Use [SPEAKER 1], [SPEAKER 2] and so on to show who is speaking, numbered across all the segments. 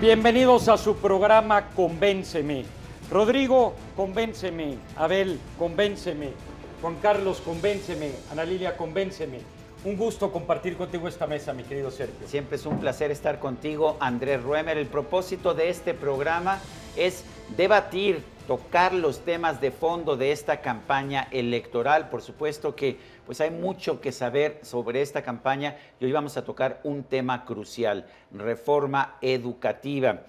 [SPEAKER 1] Bienvenidos a su programa Convénceme. Rodrigo, convénceme. Abel, convénceme. Juan Carlos, convénceme. Ana Lilia, convénceme. Un gusto compartir contigo esta mesa, mi querido Sergio.
[SPEAKER 2] Siempre es un placer estar contigo, Andrés Ruemer. El propósito de este programa es debatir, tocar los temas de fondo de esta campaña electoral. Por supuesto que pues hay mucho que saber sobre esta campaña y hoy vamos a tocar un tema crucial, reforma educativa.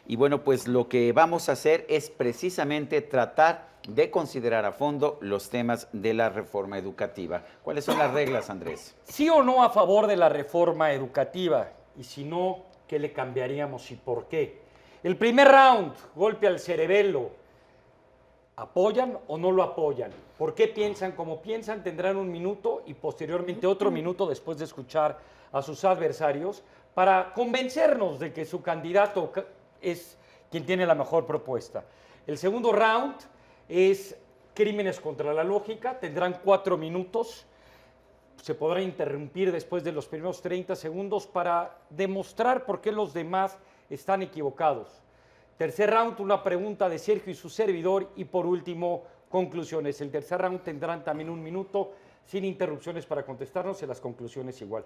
[SPEAKER 2] Y bueno, pues lo que vamos a hacer es precisamente tratar de considerar a fondo los temas de la reforma educativa. ¿Cuáles son las reglas, Andrés?
[SPEAKER 1] ¿Sí o no a favor de la reforma educativa? Y si no, ¿qué le cambiaríamos y por qué? El primer round, golpe al cerebelo. ¿Apoyan o no lo apoyan? ¿Por qué piensan como piensan? Tendrán un minuto y posteriormente otro minuto después de escuchar a sus adversarios para convencernos de que su candidato es quien tiene la mejor propuesta. El segundo round es crímenes contra la lógica. Tendrán 4 minutos. Se podrá interrumpir después de los primeros 30 segundos para demostrar por qué los demás están equivocados. Tercer round, una pregunta de Sergio y su servidor. Y por último, conclusiones. El tercer round tendrán también 1 minuto sin interrupciones para contestarnos y las conclusiones igual.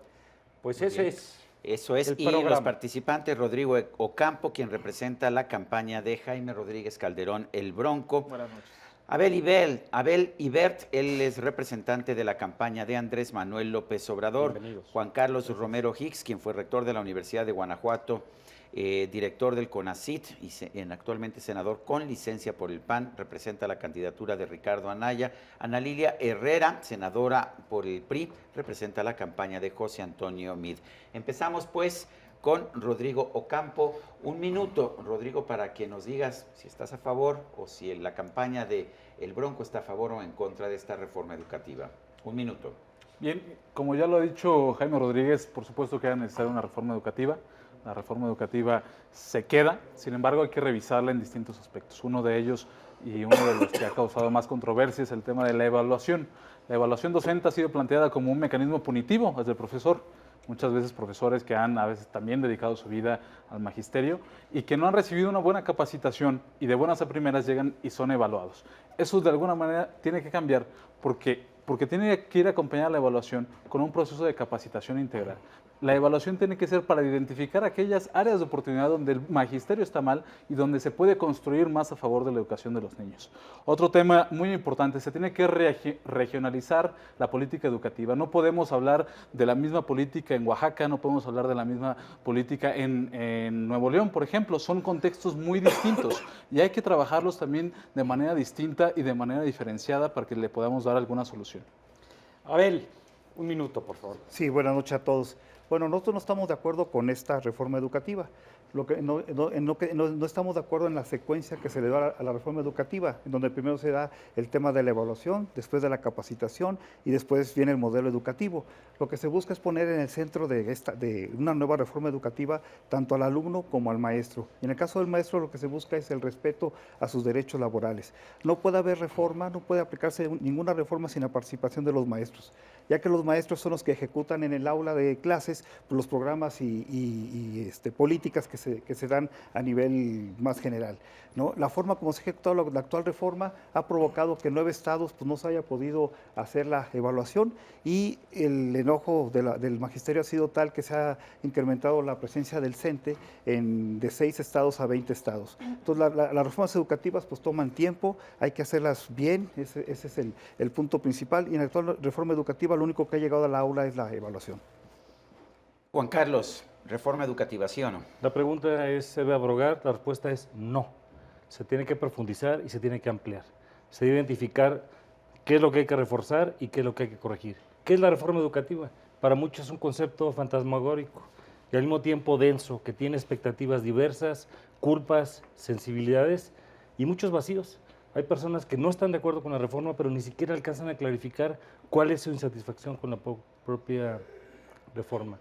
[SPEAKER 1] Pues ese es.
[SPEAKER 2] Eso es, y los participantes, Rodrigo Ocampo, quien representa la campaña de Jaime Rodríguez Calderón, el Bronco.
[SPEAKER 3] Buenas noches.
[SPEAKER 2] Abel Ibert, él es representante de la campaña de Andrés Manuel López Obrador.
[SPEAKER 1] Bienvenidos.
[SPEAKER 2] Juan Carlos Romero Hicks, quien fue rector de la Universidad de Guanajuato, director del CONACYT y actualmente senador con licencia por el PAN, representa la candidatura de Ricardo Anaya. Ana Lilia Herrera, senadora por el PRI, representa la campaña de José Antonio Meade. Empezamos pues con Rodrigo Ocampo. 1 minuto, Rodrigo, para que nos digas si estás a favor o si la campaña de El Bronco está a favor o en contra de esta reforma educativa. 1 minuto.
[SPEAKER 3] Bien, como ya lo ha dicho Jaime Rodríguez, por supuesto que era necesaria una reforma educativa. La reforma educativa se queda, sin embargo hay que revisarla en distintos aspectos. Uno de ellos, y uno de los que ha causado más controversia, es el tema de la evaluación. La evaluación docente ha sido planteada como un mecanismo punitivo hacia el profesor. Muchas veces profesores que han a veces también dedicado su vida al magisterio y que no han recibido una buena capacitación y de buenas a primeras llegan y son evaluados. Eso de alguna manera tiene que cambiar porque tiene que ir acompañada la evaluación con un proceso de capacitación integral. La evaluación tiene que ser para identificar aquellas áreas de oportunidad donde el magisterio está mal y donde se puede construir más a favor de la educación de los niños. Otro tema muy importante, se tiene que regionalizar la política educativa. No podemos hablar de la misma política en Oaxaca, no podemos hablar de la misma política en Nuevo León, por ejemplo. Son contextos muy distintos y hay que trabajarlos también de manera distinta y de manera diferenciada para que le podamos dar alguna solución.
[SPEAKER 1] Abel, 1 minuto, por favor.
[SPEAKER 4] Sí, buenas noches a todos. Bueno, nosotros no estamos de acuerdo con esta reforma educativa. No estamos de acuerdo en la secuencia que se le da a la reforma educativa, en donde primero se da el tema de la evaluación, después de la capacitación y después viene el modelo educativo. Lo que se busca es poner en el centro de una nueva reforma educativa tanto al alumno como al maestro. Y en el caso del maestro lo que se busca es el respeto a sus derechos laborales. No puede haber reforma, no puede aplicarse ninguna reforma sin la participación de los maestros, ya que los maestros son los que ejecutan en el aula de clases los programas y políticas que se dan a nivel más general, ¿no? La forma como se ha ejecutado la actual reforma ha provocado que en 9 estados pues, no se haya podido hacer la evaluación y el enojo del magisterio ha sido tal que se ha incrementado la presencia del CENTE de 6 estados a 20 estados. Entonces las reformas educativas pues toman tiempo, hay que hacerlas bien, ese es el punto principal, y en la actual reforma educativa lo único que ha llegado a la aula es la evaluación.
[SPEAKER 2] Juan Carlos, reforma educativa, ¿sí o no?
[SPEAKER 5] La pregunta es, ¿se debe abrogar? La respuesta es no. Se tiene que profundizar y se tiene que ampliar. Se debe identificar qué es lo que hay que reforzar y qué es lo que hay que corregir. ¿Qué es la reforma educativa? Para muchos es un concepto fantasmagórico y al mismo tiempo denso, que tiene expectativas diversas, culpas, sensibilidades y muchos vacíos. Hay personas que no están de acuerdo con la reforma, pero ni siquiera alcanzan a clarificar cuál es su insatisfacción con la propia reforma.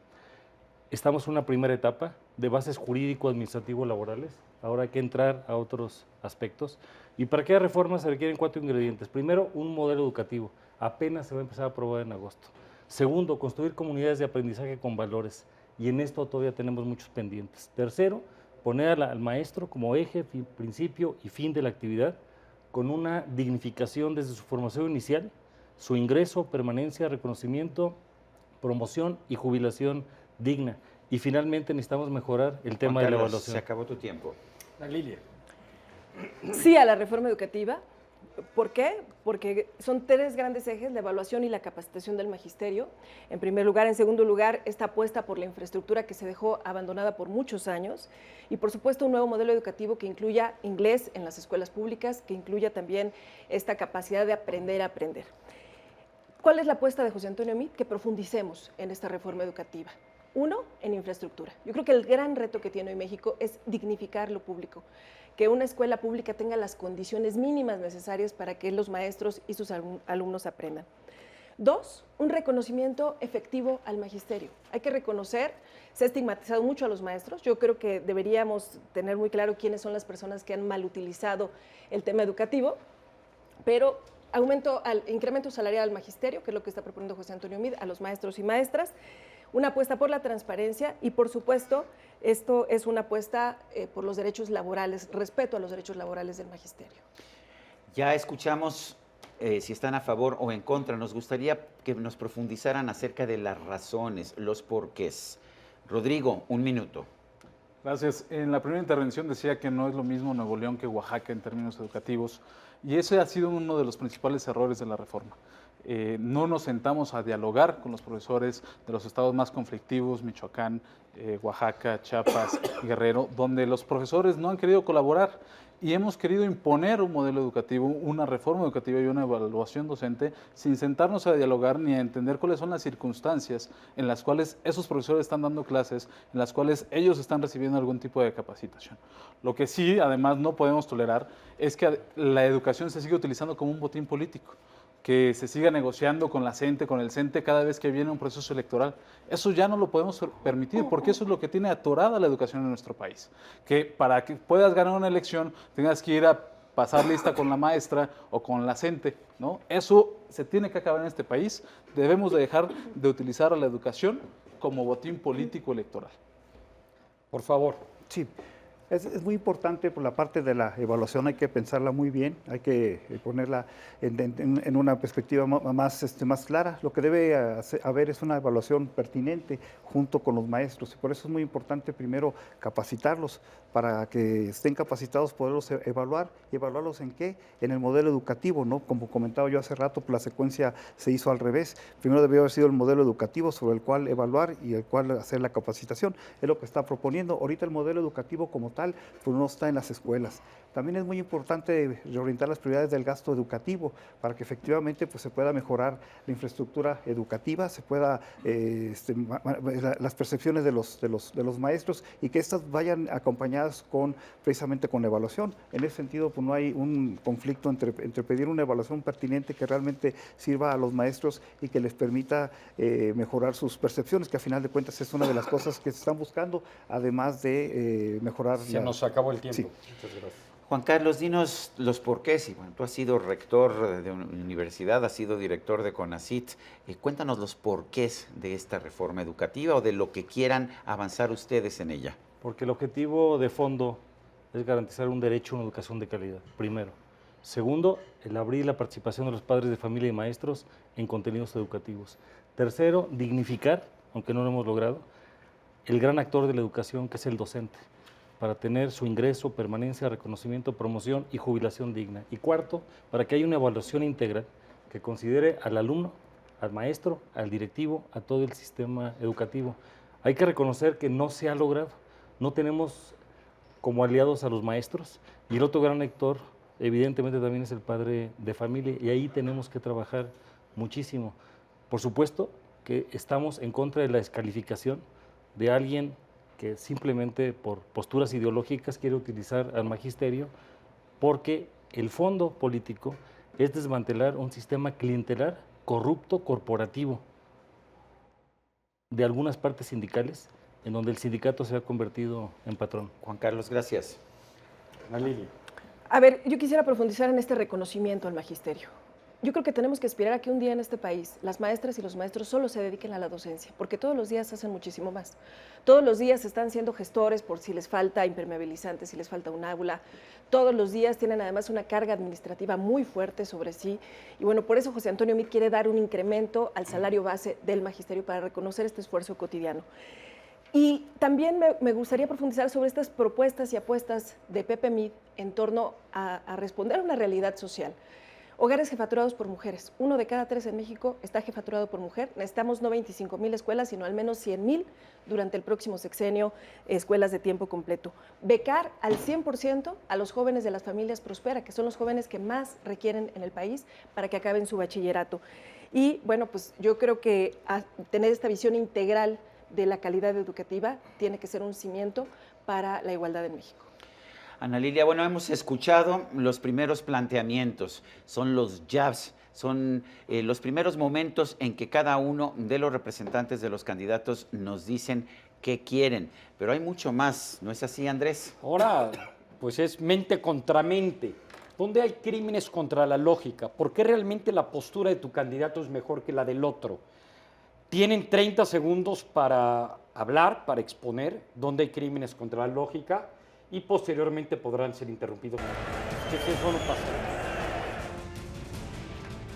[SPEAKER 5] Estamos en una primera etapa de bases jurídico-administrativo-laborales. Ahora hay que entrar a otros aspectos. Y para cada reforma se requieren 4 ingredientes. Primero, un modelo educativo. Apenas se va a empezar a aprobar en agosto. Segundo, construir comunidades de aprendizaje con valores. Y en esto todavía tenemos muchos pendientes. Tercero, poner al maestro como eje, principio y fin de la actividad, con una dignificación desde su formación inicial, su ingreso, permanencia, reconocimiento, promoción y jubilación digna. Y finalmente necesitamos mejorar el tema
[SPEAKER 2] Juan
[SPEAKER 5] de la
[SPEAKER 2] Carlos,
[SPEAKER 5] evaluación.
[SPEAKER 2] se acabó tu tiempo.
[SPEAKER 1] Ana Lilia.
[SPEAKER 6] Sí a la reforma educativa. ¿Por qué? Porque son tres grandes ejes, la evaluación y la capacitación del magisterio, en primer lugar. En segundo lugar, esta apuesta por la infraestructura que se dejó abandonada por muchos años y, por supuesto, un nuevo modelo educativo que incluya inglés en las escuelas públicas, que incluya también esta capacidad de aprender a aprender. ¿Cuál es la apuesta de José Antonio Meade? Que profundicemos en esta reforma educativa. Uno, en infraestructura. Yo creo que el gran reto que tiene hoy México es dignificar lo público, que una escuela pública tenga las condiciones mínimas necesarias para que los maestros y sus alumnos aprendan. Dos, un reconocimiento efectivo al magisterio. Hay que reconocer, se ha estigmatizado mucho a los maestros. Yo creo que deberíamos tener muy claro quiénes son las personas que han mal utilizado el tema educativo, pero incremento salarial al magisterio, que es lo que está proponiendo José Antonio Meade, a los maestros y maestras, una apuesta por la transparencia y, por supuesto, esto es una apuesta por los derechos laborales, respeto a los derechos laborales del magisterio.
[SPEAKER 2] Ya escuchamos si están a favor o en contra. Nos gustaría que nos profundizaran acerca de las razones, los porqués. Rodrigo, 1 minuto.
[SPEAKER 3] Gracias. En la primera intervención decía que no es lo mismo Nuevo León que Oaxaca en términos educativos, y ese ha sido uno de los principales errores de la reforma. No nos sentamos a dialogar con los profesores de los estados más conflictivos, Michoacán, Oaxaca, Chiapas, Guerrero, donde los profesores no han querido colaborar y hemos querido imponer un modelo educativo, una reforma educativa y una evaluación docente sin sentarnos a dialogar ni a entender cuáles son las circunstancias en las cuales esos profesores están dando clases, en las cuales ellos están recibiendo algún tipo de capacitación. Lo que sí, además, no podemos tolerar es que la educación se siga utilizando como un botín político, que se siga negociando con la CENTE, con el CENTE cada vez que viene un proceso electoral. Eso ya no lo podemos permitir, porque eso es lo que tiene atorada la educación en nuestro país. Que para que puedas ganar una elección tengas que ir a pasar lista con la maestra o con la CENTE, ¿no? Eso se tiene que acabar en este país. Debemos de dejar de utilizar a la educación como botín político electoral.
[SPEAKER 1] Por favor.
[SPEAKER 4] Sí, es muy importante por la parte de la evaluación, hay que pensarla muy bien, hay que ponerla en una perspectiva más clara. Lo que debe haber es una evaluación pertinente junto con los maestros y por eso es muy importante primero capacitarlos para que estén capacitados, poderlos evaluar. ¿Y evaluarlos en qué? En el modelo educativo, ¿no? Como comentaba yo hace rato, la secuencia se hizo al revés. Primero debió haber sido el modelo educativo sobre el cual evaluar y el cual hacer la capacitación. Es lo que está proponiendo. Ahorita el modelo educativo como tal, pues no está en las escuelas. También es muy importante reorientar las prioridades del gasto educativo para que efectivamente pues, se pueda mejorar la infraestructura educativa, se pueda las percepciones de los maestros y que estas vayan acompañadas precisamente con la evaluación. En ese sentido, pues no hay un conflicto entre pedir una evaluación pertinente que realmente sirva a los maestros y que les permita mejorar sus percepciones, que a final de cuentas es una de las cosas que se están buscando, además de mejorar.
[SPEAKER 1] Se nos acabó el tiempo.
[SPEAKER 4] Sí.
[SPEAKER 1] Muchas gracias.
[SPEAKER 2] Juan Carlos, dinos los porqués. Y bueno, tú has sido rector de una universidad, has sido director de CONACYT. Cuéntanos los porqués de esta reforma educativa o de lo que quieran avanzar ustedes en ella.
[SPEAKER 5] Porque el objetivo de fondo es garantizar un derecho a una educación de calidad, primero. Segundo, el abrir la participación de los padres de familia y maestros en contenidos educativos. Tercero, dignificar, aunque no lo hemos logrado, el gran actor de la educación que es el docente, para tener su ingreso, permanencia, reconocimiento, promoción y jubilación digna. Y cuarto, para que haya una evaluación integral que considere al alumno, al maestro, al directivo, a todo el sistema educativo. Hay que reconocer que no se ha logrado. No tenemos como aliados a los maestros y el otro gran actor evidentemente también es el padre de familia y ahí tenemos que trabajar muchísimo. Por supuesto que estamos en contra de la descalificación de alguien que simplemente por posturas ideológicas quiere utilizar al magisterio, porque el fondo político es desmantelar un sistema clientelar, corrupto, corporativo, de algunas partes sindicales, en donde el sindicato se ha convertido en patrón.
[SPEAKER 2] Juan Carlos, gracias.
[SPEAKER 1] Ana Lilia.
[SPEAKER 6] A ver, yo quisiera profundizar en este reconocimiento al magisterio. yo creo que tenemos que aspirar a que un día en este país las maestras y los maestros solo se dediquen a la docencia, porque todos los días hacen muchísimo más. Todos los días están siendo gestores por si les falta impermeabilizante, si les falta un aula. Todos los días tienen además una carga administrativa muy fuerte sobre sí. Y bueno, por eso José Antonio Meade quiere dar un incremento al salario base del magisterio para reconocer este esfuerzo cotidiano. Y también me gustaría profundizar sobre estas propuestas y apuestas de Pepe Meade en torno a responder a una realidad social. Hogares jefaturados por mujeres. 1 de cada 3 en México está jefaturado por mujer. Necesitamos no 25,000 escuelas, sino al menos 100,000 durante el próximo sexenio, escuelas de tiempo completo. Becar al 100% a los jóvenes de las familias Prospera, que son los jóvenes que más requieren en el país para que acaben su bachillerato. Y bueno, pues yo creo que tener esta visión integral de la calidad educativa tiene que ser un cimiento para la igualdad en México.
[SPEAKER 2] Ana Lilia, bueno, hemos escuchado los primeros planteamientos, son los jabs, son los primeros momentos en que cada uno de los representantes de los candidatos nos dicen qué quieren, pero hay mucho más, ¿no es así, Andrés?
[SPEAKER 1] Ahora, pues es mente contra mente. ¿Dónde hay crímenes contra la lógica? ¿Por qué realmente la postura de tu candidato es mejor que la del otro? Tienen 30 segundos para hablar, para exponer dónde hay crímenes contra la lógica y posteriormente podrán ser interrumpidos. Que eso no pasa.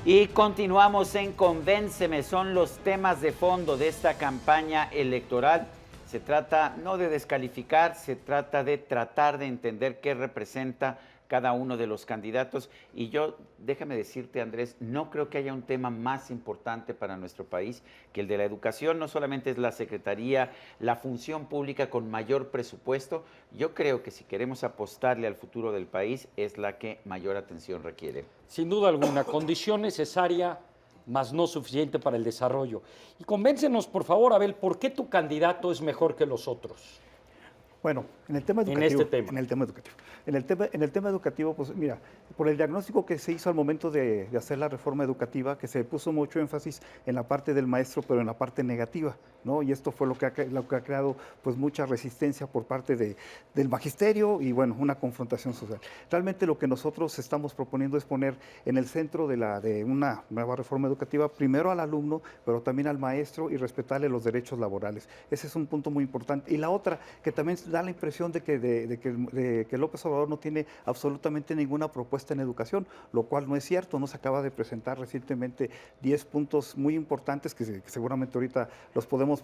[SPEAKER 2] Y continuamos en Convénceme, son los temas de fondo de esta campaña electoral. Se trata no de descalificar, se trata de tratar de entender qué representa cada uno de los candidatos. Y yo, déjame decirte, Andrés, no creo que haya un tema más importante para nuestro país que el de la educación. No solamente es la Secretaría, la función pública con mayor presupuesto. Yo creo que si queremos apostarle al futuro del país, es la que mayor atención requiere.
[SPEAKER 1] Sin duda alguna, condición necesaria, mas no suficiente para el desarrollo. Y convéncenos, por favor, Abel, ¿por qué tu candidato es mejor que los otros?
[SPEAKER 4] Bueno, en el tema educativo.
[SPEAKER 1] En este tema.
[SPEAKER 4] En el tema educativo, pues mira, por el diagnóstico que se hizo al momento de hacer la reforma educativa, que se puso mucho énfasis en la parte del maestro, pero en la parte negativa, ¿no? Y esto fue lo que ha creado pues mucha resistencia por parte del magisterio y bueno, una confrontación social. Realmente lo que nosotros estamos proponiendo es poner en el centro de una nueva reforma educativa primero al alumno, pero también al maestro y respetarle los derechos laborales. Ese es un punto muy importante. Y la otra, que también da la impresión de que López Obrador no tiene absolutamente ninguna propuesta en educación, lo cual no es cierto. Nos acaba de presentar recientemente 10 puntos muy importantes que seguramente ahorita los podemos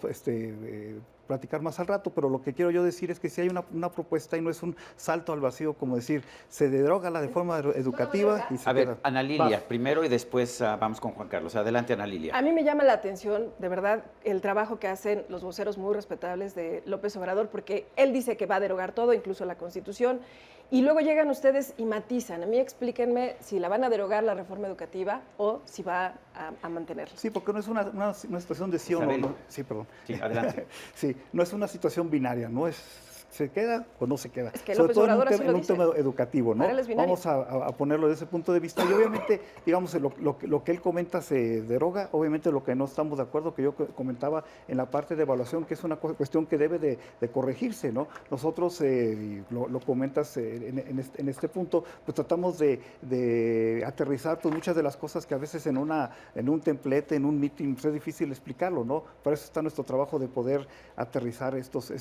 [SPEAKER 4] platicar más al rato, pero lo que quiero yo decir es que si hay una propuesta y no es un salto al vacío, como decir, se deroga la reforma educativa y se
[SPEAKER 2] A ver,
[SPEAKER 4] queda.
[SPEAKER 2] Ana Lilia, primero y después vamos con Juan Carlos. Adelante, Ana Lilia.
[SPEAKER 6] A mí me llama la atención, de verdad, el trabajo que hacen los voceros muy respetables de López Obrador, porque él dice que va a derogar todo, incluso la Constitución, y luego llegan ustedes y matizan. A mí explíquenme si la van a derogar la reforma educativa o si va a mantenerla.
[SPEAKER 4] Sí, porque no es una situación de sí o
[SPEAKER 2] Isabel.
[SPEAKER 4] no. Sí, perdón.
[SPEAKER 2] Sí, adelante.
[SPEAKER 4] Sí, no es una situación binaria, no es se queda o no se queda.
[SPEAKER 6] Es que
[SPEAKER 4] Sobre
[SPEAKER 6] López
[SPEAKER 4] todo
[SPEAKER 6] Obrador así
[SPEAKER 4] en
[SPEAKER 6] lo
[SPEAKER 4] un
[SPEAKER 6] dice.
[SPEAKER 4] tema educativo, ¿no?
[SPEAKER 6] Para él es binario.
[SPEAKER 4] Vamos a ponerlo desde ese punto de vista. Y obviamente, digamos, lo que él comenta se deroga. Obviamente lo que no estamos de acuerdo, que yo comentaba en la parte de evaluación, que es una cuestión que debe de corregirse, ¿no? Nosotros, y lo comentas en este punto, pues tratamos de aterrizar pues, muchas de las cosas que a veces en un templete, en un meeting, pues, es difícil explicarlo, ¿no? Para eso está nuestro trabajo de poder aterrizar estos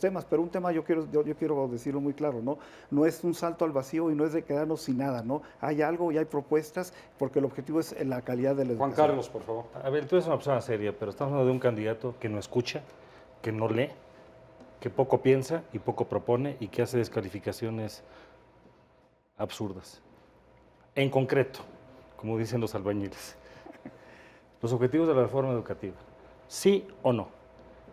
[SPEAKER 4] temas. Pero un tema yo quiero decirlo muy claro, ¿no? No es un salto al vacío y no es de quedarnos sin nada, ¿no? Hay algo y hay propuestas porque el objetivo es la calidad de la educación.
[SPEAKER 1] Juan Carlos, por favor.
[SPEAKER 5] A ver, tú eres una persona seria, pero estamos hablando de un candidato que no escucha, que no lee, que poco piensa y poco propone y que hace descalificaciones absurdas. En concreto, como dicen los albañiles, los objetivos de la reforma educativa, ¿sí o no?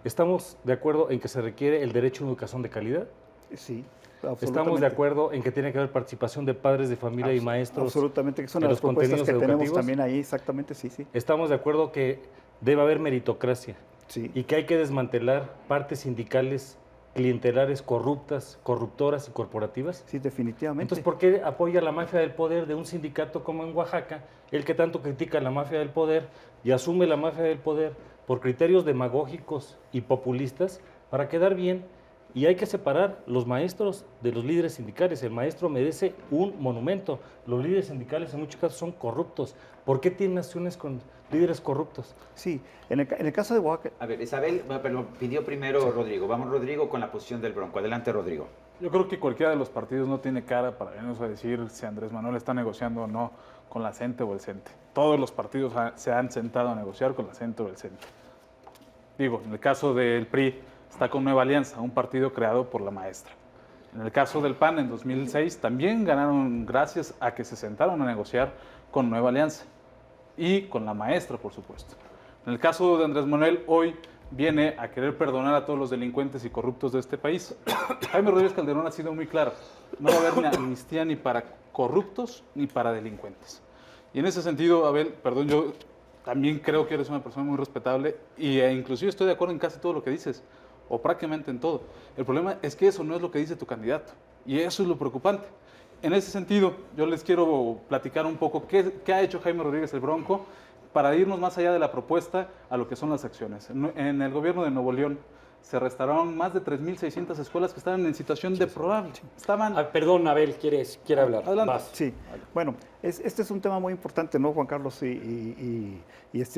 [SPEAKER 5] ¿Estamos de acuerdo en que se requiere el derecho a una educación de calidad?
[SPEAKER 4] Sí, absolutamente.
[SPEAKER 5] ¿Estamos de acuerdo en que tiene que haber participación de padres de familia y maestros?
[SPEAKER 4] Absolutamente, que son
[SPEAKER 5] en
[SPEAKER 4] las
[SPEAKER 5] los
[SPEAKER 4] propuestas que
[SPEAKER 5] contenidos
[SPEAKER 4] tenemos
[SPEAKER 5] educativos?
[SPEAKER 4] también ahí, exactamente, sí.
[SPEAKER 5] ¿Estamos de acuerdo que debe haber meritocracia
[SPEAKER 4] Sí.
[SPEAKER 5] y que hay que desmantelar partes sindicales clientelares corruptas, corruptoras y corporativas?
[SPEAKER 4] Sí, definitivamente.
[SPEAKER 5] Entonces, ¿por qué apoya la mafia del poder de un sindicato como en Oaxaca, el que tanto critica la mafia del poder y asume la mafia del poder por criterios demagógicos y populistas para quedar bien Y hay que separar los maestros de los líderes sindicales. El maestro merece un monumento. Los líderes sindicales en muchos casos son corruptos. ¿Por qué tienen acciones con líderes corruptos?
[SPEAKER 4] Sí, en el caso de Oaxaca,
[SPEAKER 2] A ver, Isabel, pero pidió primero Rodrigo. Vamos, Rodrigo, con la posición del Bronco. Adelante, Rodrigo.
[SPEAKER 3] Yo creo que cualquiera de los partidos no tiene cara para venirnos a decir si Andrés Manuel está negociando o no con la CENTE o el CENTE. Todos los partidos se han sentado a negociar con la CENTE o el CENTE. Digo, en el caso del PRI está con Nueva Alianza, un partido creado por la maestra. En el caso del PAN, en 2006, también ganaron gracias a que se sentaron a negociar con Nueva Alianza y con la maestra, por supuesto. En el caso de Andrés Manuel, hoy viene a querer perdonar a todos los delincuentes y corruptos de este país. Jaime Rodríguez Calderón ha sido muy claro, no va a haber ni amnistía ni para corruptos ni para delincuentes. Y en ese sentido, Abel, perdón, yo también creo que eres una persona muy respetable e inclusive estoy de acuerdo en casi todo lo que dices, o prácticamente en todo. El problema es que eso no es lo que dice tu candidato, y eso es lo preocupante. En ese sentido, yo les quiero platicar un poco qué ha hecho Jaime Rodríguez el Bronco para irnos más allá de la propuesta a lo que son las acciones. En el gobierno de Nuevo León se restauraron más de 3.600 escuelas que estaban en situación deplorable. Estaban...
[SPEAKER 1] Perdón, Abel, quiere hablar.
[SPEAKER 3] Adelante.
[SPEAKER 1] Vas.
[SPEAKER 4] sí, bueno, este es un tema muy importante, ¿no, Juan Carlos y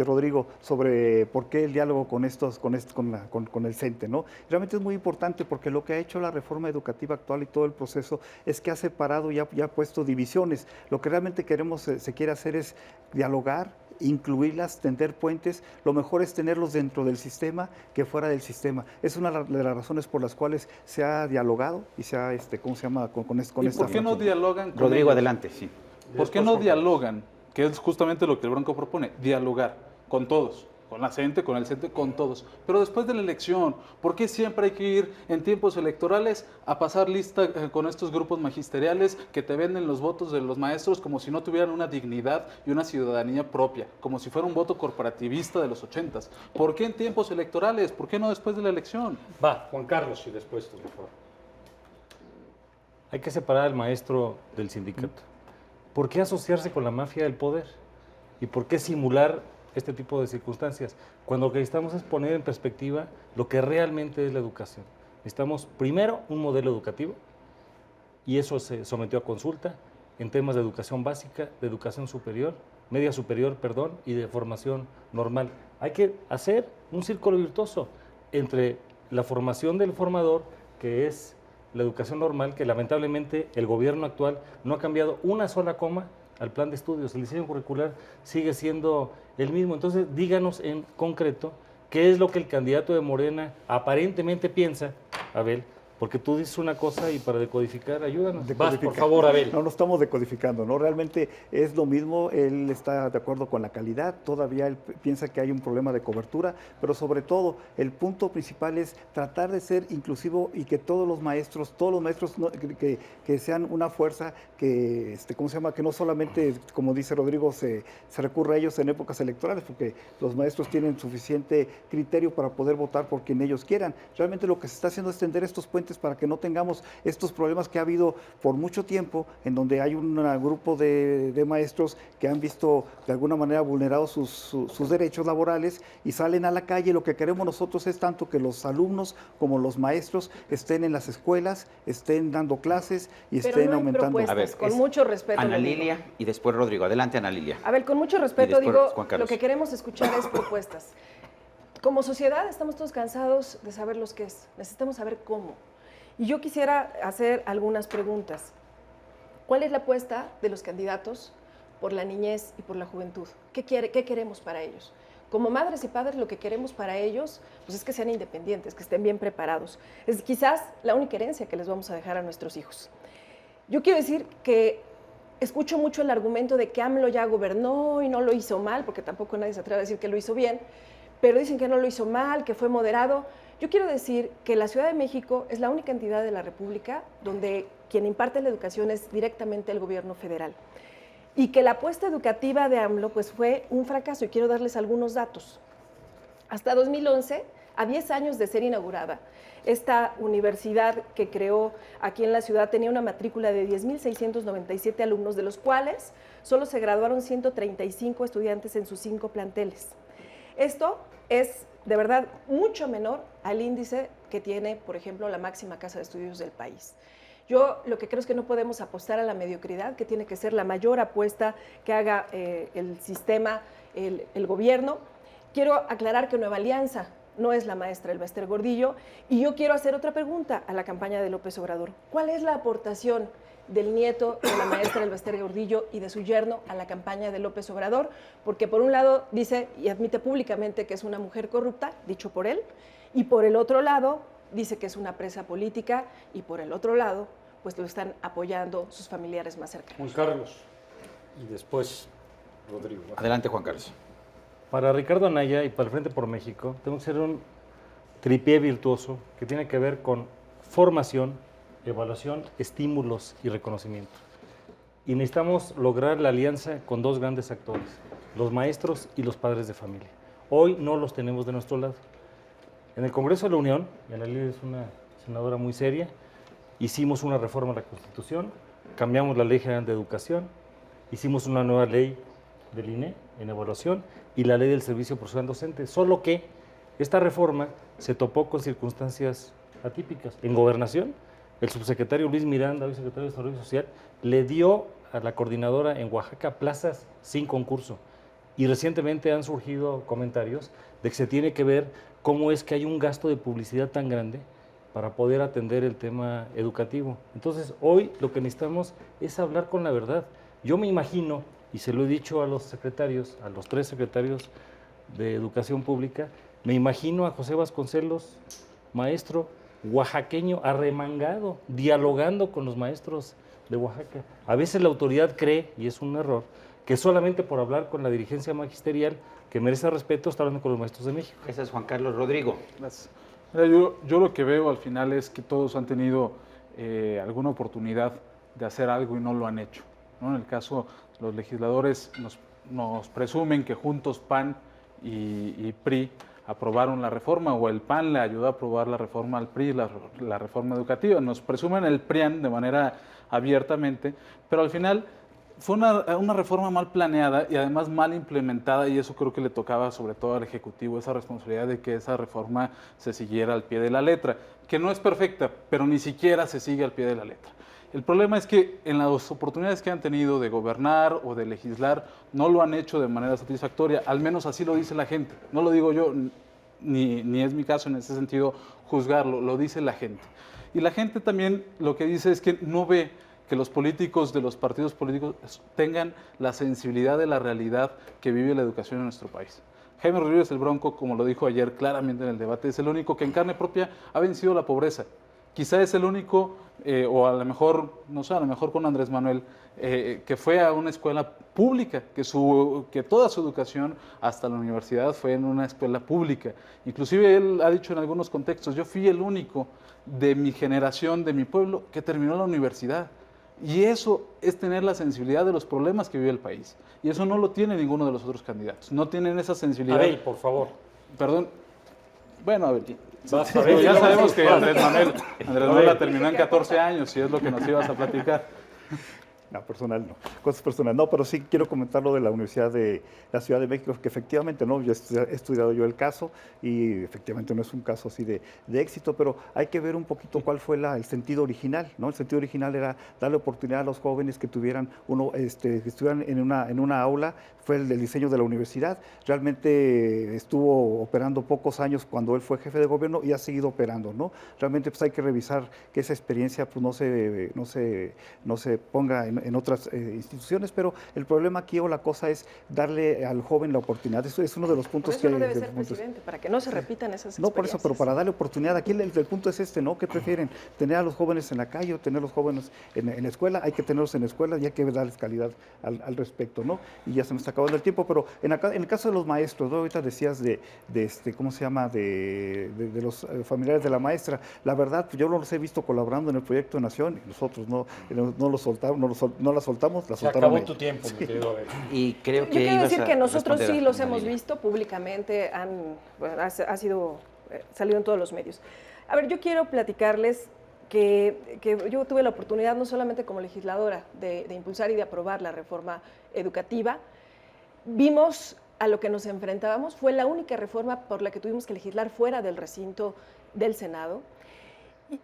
[SPEAKER 4] Rodrigo, sobre por qué el diálogo con el CENTE, ¿no? Realmente es muy importante porque lo que ha hecho la reforma educativa actual y todo el proceso es que ha separado y ha puesto divisiones. Lo que realmente se quiere hacer es dialogar, incluirlas, tender puentes. Lo mejor es tenerlos dentro del sistema que fuera del sistema. Es una de las razones por las cuales se ha dialogado y se ha, ¿cómo se llama? Con
[SPEAKER 3] ¿Y
[SPEAKER 4] esta
[SPEAKER 3] por qué no dialogan con
[SPEAKER 2] Rodrigo,
[SPEAKER 3] ellos?
[SPEAKER 2] adelante, sí.
[SPEAKER 3] ¿Por qué no dialogan? Que es justamente lo que el Bronco propone, dialogar con todos, con la CENTE, con el CENTE, con todos. Pero después de la elección, ¿por qué siempre hay que ir en tiempos electorales a pasar lista con estos grupos magisteriales que te venden los votos de los maestros como si no tuvieran una dignidad y una ciudadanía propia, como si fuera un voto corporativista de los 80s? ¿Por qué en tiempos electorales? ¿Por qué no después de la elección?
[SPEAKER 1] Va, Juan Carlos, y después tú, por favor.
[SPEAKER 5] Hay que separar al maestro del sindicato. ¿Por qué asociarse con la mafia del poder? ¿Y por qué simular este tipo de circunstancias? Cuando lo que necesitamos es poner en perspectiva lo que realmente es la educación. Necesitamos primero un modelo educativo, y eso se sometió a consulta en temas de educación básica, de educación superior, media superior, perdón, y de formación normal. Hay que hacer un círculo virtuoso entre la formación del formador, que es la educación normal, que lamentablemente el gobierno actual no ha cambiado una sola coma al plan de estudios. El diseño curricular sigue siendo el mismo. Entonces, díganos en concreto qué es lo que el candidato de Morena aparentemente piensa, Abel, porque tú dices una cosa y para decodificar, ayúdanos.
[SPEAKER 1] Vas, por favor, Abel.
[SPEAKER 4] No estamos decodificando, ¿no? Realmente es lo mismo, él está de acuerdo con la calidad, todavía él piensa que hay un problema de cobertura, pero sobre todo el punto principal es tratar de ser inclusivo y que todos los maestros que sean una fuerza que, ¿cómo se llama? Que no solamente, como dice Rodrigo, se recurra a ellos en épocas electorales, porque los maestros tienen suficiente criterio para poder votar por quien ellos quieran. Realmente lo que se está haciendo es tender estos puentes para que no tengamos estos problemas que ha habido por mucho tiempo, en donde hay un grupo de maestros que han visto de alguna manera vulnerados sus derechos laborales y salen a la calle. Lo que queremos nosotros es tanto que los alumnos como los maestros estén en las escuelas, estén dando clases y
[SPEAKER 6] Pero
[SPEAKER 4] estén
[SPEAKER 6] no hay
[SPEAKER 4] aumentando.
[SPEAKER 6] propuestas, con mucho respeto.
[SPEAKER 2] Ana
[SPEAKER 6] lo digo.
[SPEAKER 2] Lilia y después Rodrigo. Adelante, Ana Lilia.
[SPEAKER 6] A ver, con mucho
[SPEAKER 2] Y
[SPEAKER 6] respeto
[SPEAKER 2] después
[SPEAKER 6] digo,
[SPEAKER 2] Juan Carlos.
[SPEAKER 6] lo que queremos escuchar es propuestas. Como sociedad estamos todos cansados de saber los qué es, necesitamos saber cómo. Y yo quisiera hacer algunas preguntas. ¿Cuál es la apuesta de los candidatos por la niñez y por la juventud? ¿Qué queremos para ellos? Como madres y padres, lo que queremos para ellos pues es que sean independientes, que estén bien preparados. Es quizás la única herencia que les vamos a dejar a nuestros hijos. Yo quiero decir que escucho mucho el argumento de que AMLO ya gobernó y no lo hizo mal, porque tampoco nadie se atreve a decir que lo hizo bien, pero dicen que no lo hizo mal, que fue moderado. Yo quiero decir que la Ciudad de México es la única entidad de la República donde quien imparte la educación es directamente el gobierno federal. Y que la apuesta educativa de AMLO pues, fue un fracaso, y quiero darles algunos datos. Hasta 2011, a 10 años de ser inaugurada, esta universidad que creó aquí en la ciudad tenía una matrícula de 10.697 alumnos, de los cuales solo se graduaron 135 estudiantes en sus 5 planteles. Esto es, de verdad, mucho menor al índice que tiene, por ejemplo, la máxima casa de estudios del país. Yo lo que creo es que no podemos apostar a la mediocridad, que tiene que ser la mayor apuesta que haga el sistema, el gobierno. Quiero aclarar que Nueva Alianza no es la maestra Elbester Gordillo, y yo quiero hacer otra pregunta a la campaña de López Obrador. ¿Cuál es la aportación del nieto de la maestra Elbester Gordillo y de su yerno a la campaña de López Obrador? Porque por un lado dice y admite públicamente que es una mujer corrupta, dicho por él, y por el otro lado dice que es una presa política, y por el otro lado pues lo están apoyando sus familiares más cercanos.
[SPEAKER 1] Juan Carlos. Y después Rodrigo.
[SPEAKER 2] Adelante, Juan Carlos.
[SPEAKER 5] Para Ricardo Anaya y para el Frente por México, tengo que ser un tripié virtuoso que tiene que ver con formación, evaluación, estímulos y reconocimiento. Y necesitamos lograr la alianza con dos grandes actores, los maestros y los padres de familia. Hoy no los tenemos de nuestro lado. En el Congreso de la Unión, y Ana Lilia es una senadora muy seria, hicimos una reforma a la Constitución, cambiamos la Ley General de Educación, hicimos una nueva ley del INE en evaluación y la ley del servicio profesional docente, solo que esta reforma se topó con circunstancias atípicas. En gobernación, el subsecretario Luis Miranda, hoy secretario de Desarrollo Social, le dio a la coordinadora en Oaxaca plazas sin concurso. Y recientemente han surgido comentarios de que se tiene que ver cómo es que hay un gasto de publicidad tan grande para poder atender el tema educativo. Entonces, hoy lo que necesitamos es hablar con la verdad. Yo me imagino, y se lo he dicho a los secretarios, a los 3 secretarios de Educación Pública, me imagino a José Vasconcelos, maestro oaxaqueño, arremangado, dialogando con los maestros de Oaxaca. A veces la autoridad cree, y es un error, que solamente por hablar con la dirigencia magisterial, que merece respeto, está hablando con los maestros de México.
[SPEAKER 2] Ese es Juan Carlos. Rodrigo.
[SPEAKER 3] Gracias. Mira, yo lo que veo al final es que todos han tenido alguna oportunidad de hacer algo y no lo han hecho, ¿no? En el caso, los legisladores nos presumen que juntos PAN y PRI aprobaron la reforma, o el PAN le ayudó a aprobar la reforma al PRI, la reforma educativa. Nos presumen el PRIAN de manera abiertamente, pero al final fue una reforma mal planeada y además mal implementada, y eso creo que le tocaba sobre todo al Ejecutivo, esa responsabilidad de que esa reforma se siguiera al pie de la letra, que no es perfecta, pero ni siquiera se sigue al pie de la letra. El problema es que en las oportunidades que han tenido de gobernar o de legislar, no lo han hecho de manera satisfactoria, al menos así lo dice la gente. No lo digo yo, ni es mi caso en ese sentido juzgarlo, lo dice la gente. Y la gente también lo que dice es que no ve que los políticos de los partidos políticos tengan la sensibilidad de la realidad que vive la educación en nuestro país. Jaime Rodríguez el Bronco, como lo dijo ayer claramente en el debate, es el único que en carne propia ha vencido la pobreza. Quizá es el único, o a lo mejor, no sé, a lo mejor con Andrés Manuel, que fue a una escuela pública, que toda su educación hasta la universidad fue en una escuela pública. Inclusive él ha dicho en algunos contextos, yo fui el único de mi generación, de mi pueblo, que terminó la universidad. Y eso es tener la sensibilidad de los problemas que vive el país. Y eso no lo tiene ninguno de los otros candidatos. No tienen esa sensibilidad.
[SPEAKER 1] Abel, por favor.
[SPEAKER 3] Perdón. Bueno, Abel.
[SPEAKER 1] Vas a ver,
[SPEAKER 3] Ya
[SPEAKER 1] vamos
[SPEAKER 3] sabemos
[SPEAKER 1] a-
[SPEAKER 3] que Andrés Manuel la terminó en 14 años, y es lo que nos ibas a platicar.
[SPEAKER 4] No, personal no. Cosas personales. No, pero sí quiero comentar lo de la Universidad de la Ciudad de México, que efectivamente, no, yo he estudiado yo el caso y efectivamente no es un caso así de éxito, pero hay que ver un poquito cuál fue el sentido original, ¿no? El sentido original era darle oportunidad a los jóvenes que tuvieran que estuvieran en una aula, fue el del diseño de la universidad. Realmente estuvo operando pocos años cuando él fue jefe de gobierno y ha seguido operando, ¿no? Realmente pues hay que revisar que esa experiencia pues no se ponga en otras instituciones, pero el problema aquí o la cosa es darle al joven la oportunidad. Eso es uno de los
[SPEAKER 6] Por
[SPEAKER 4] puntos
[SPEAKER 6] eso no
[SPEAKER 4] que...
[SPEAKER 6] debe
[SPEAKER 4] de
[SPEAKER 6] ser
[SPEAKER 4] los puntos.
[SPEAKER 6] presidente, para que no se repitan esas
[SPEAKER 4] No, por eso, pero
[SPEAKER 6] experiencias.
[SPEAKER 4] para darle oportunidad. Aquí el punto es este, ¿no? ¿Qué prefieren? ¿Tener a los jóvenes en la calle o tener a los jóvenes en la escuela? Hay que tenerlos en la escuela y hay que darles calidad al respecto, ¿no? Y ya se me está acabando el tiempo, pero en el caso de los maestros, ¿no? Ahorita decías ¿cómo se llama? De los familiares de la maestra. La verdad, yo no los he visto colaborando en el proyecto de Nación y nosotros no lo soltamos, no la soltamos, la
[SPEAKER 1] Se
[SPEAKER 4] soltaron
[SPEAKER 1] acabó
[SPEAKER 4] ellos.
[SPEAKER 1] tu tiempo, mi querido Abel.
[SPEAKER 2] Y creo
[SPEAKER 6] Yo
[SPEAKER 2] que
[SPEAKER 6] quiero
[SPEAKER 2] ibas
[SPEAKER 6] decir
[SPEAKER 2] a
[SPEAKER 6] que nosotros
[SPEAKER 2] responder
[SPEAKER 6] sí
[SPEAKER 2] a
[SPEAKER 6] los
[SPEAKER 2] Ana
[SPEAKER 6] hemos
[SPEAKER 2] Lilia.
[SPEAKER 6] visto públicamente, ha sido salido en todos los medios. A ver, yo quiero platicarles que yo tuve la oportunidad, no solamente como legisladora, de impulsar y de aprobar la reforma educativa. Vimos a lo que nos enfrentábamos. Fue la única reforma por la que tuvimos que legislar fuera del recinto del Senado.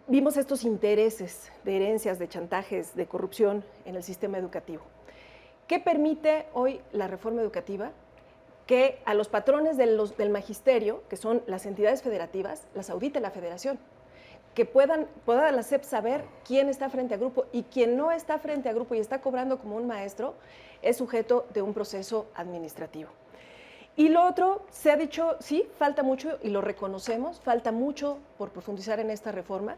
[SPEAKER 6] Vimos estos intereses de herencias, de chantajes, de corrupción en el sistema educativo. ¿Qué permite hoy la reforma educativa? Que a los patrones del magisterio, que son las entidades federativas, las audite la federación. Que pueda la SEP saber quién está frente a grupo, y quien no está frente a grupo y está cobrando como un maestro es sujeto de un proceso administrativo. Y lo otro, se ha dicho, sí, falta mucho y lo reconocemos, falta mucho por profundizar en esta reforma.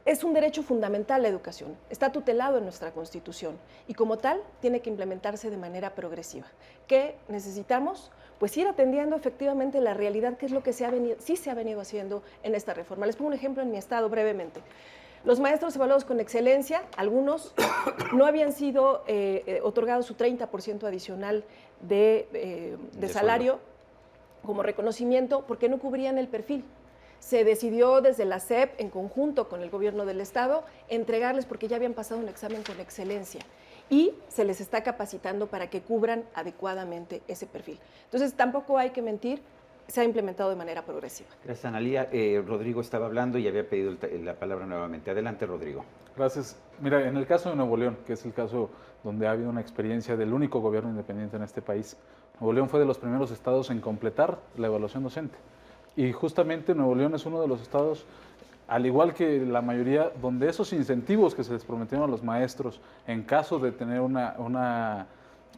[SPEAKER 6] Es un derecho fundamental la educación, está tutelado en nuestra Constitución y como tal tiene que implementarse de manera progresiva. ¿Qué necesitamos? Pues ir atendiendo efectivamente la realidad, que es lo que se ha venido haciendo en esta reforma. Les pongo un ejemplo en mi estado brevemente. Los maestros evaluados con excelencia, algunos no habían sido otorgados su 30% adicional de salario como reconocimiento porque no cubrían el perfil. Se decidió desde la SEP, en conjunto con el gobierno del estado, entregarles porque ya habían pasado un examen con excelencia y se les está capacitando para que cubran adecuadamente ese perfil. Entonces, tampoco hay que mentir, se ha implementado de manera progresiva.
[SPEAKER 2] Gracias, Analía. Rodrigo estaba hablando y había pedido la palabra nuevamente. Adelante, Rodrigo.
[SPEAKER 3] Gracias. Mira, en el caso de Nuevo León, que es el caso donde ha habido una experiencia del único gobierno independiente en este país, Nuevo León fue de los primeros estados en completar la evaluación docente. Y justamente Nuevo León es uno de los estados, al igual que la mayoría, donde esos incentivos que se les prometieron a los maestros en caso de tener una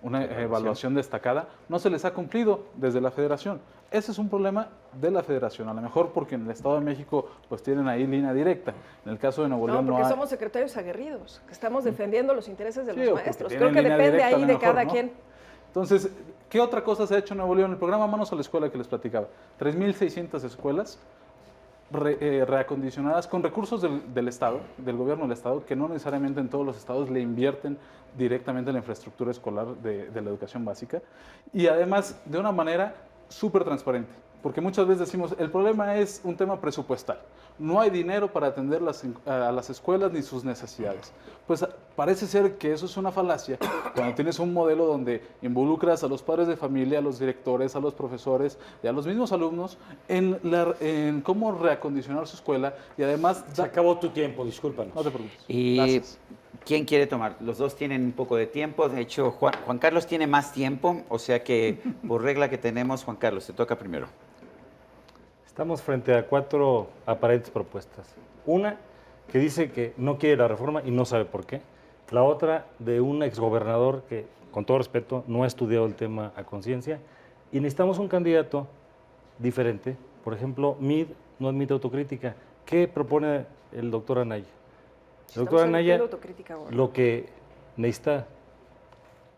[SPEAKER 3] evaluación destacada, no se les ha cumplido desde la federación. Ese es un problema de la federación, a lo mejor porque en el Estado de México pues tienen ahí línea directa. En el caso de Nuevo León
[SPEAKER 6] porque
[SPEAKER 3] no hay.
[SPEAKER 6] somos secretarios aguerridos, que estamos defendiendo los intereses de
[SPEAKER 3] Sí,
[SPEAKER 6] los
[SPEAKER 3] o porque
[SPEAKER 6] maestros.
[SPEAKER 3] tienen
[SPEAKER 6] Creo que
[SPEAKER 3] línea
[SPEAKER 6] depende
[SPEAKER 3] directa, a
[SPEAKER 6] ahí
[SPEAKER 3] lo
[SPEAKER 6] de
[SPEAKER 3] mejor,
[SPEAKER 6] cada
[SPEAKER 3] ¿no?
[SPEAKER 6] quien.
[SPEAKER 3] Entonces, ¿qué otra cosa se ha hecho en Nuevo León? El programa Manos a la Escuela que les platicaba. 3.600 escuelas reacondicionadas con recursos del Estado, del gobierno del Estado, que no necesariamente en todos los estados le invierten directamente en la infraestructura escolar de la educación básica. Y además, de una manera súper transparente. Porque muchas veces decimos, el problema es un tema presupuestal. No hay dinero para atender a las escuelas ni sus necesidades. Pues parece ser que eso es una falacia cuando tienes un modelo donde involucras a los padres de familia, a los directores, a los profesores y a los mismos alumnos en cómo reacondicionar su escuela y además...
[SPEAKER 1] Se acabó tu tiempo, discúlpanos.
[SPEAKER 3] No te preocupes.
[SPEAKER 2] Y
[SPEAKER 3] Gracias.
[SPEAKER 2] ¿quién quiere tomar? Los dos tienen un poco de tiempo. De hecho, Juan Carlos tiene más tiempo, o sea que por regla que tenemos, Juan Carlos, te toca primero.
[SPEAKER 5] Estamos frente a 4 aparentes propuestas. Una que dice que no quiere la reforma y no sabe por qué. La otra de un exgobernador que, con todo respeto, no ha estudiado el tema a conciencia. Y necesitamos un candidato diferente. Por ejemplo, MID no admite autocrítica. ¿Qué propone el doctor Anaya? El doctor Anaya lo que necesita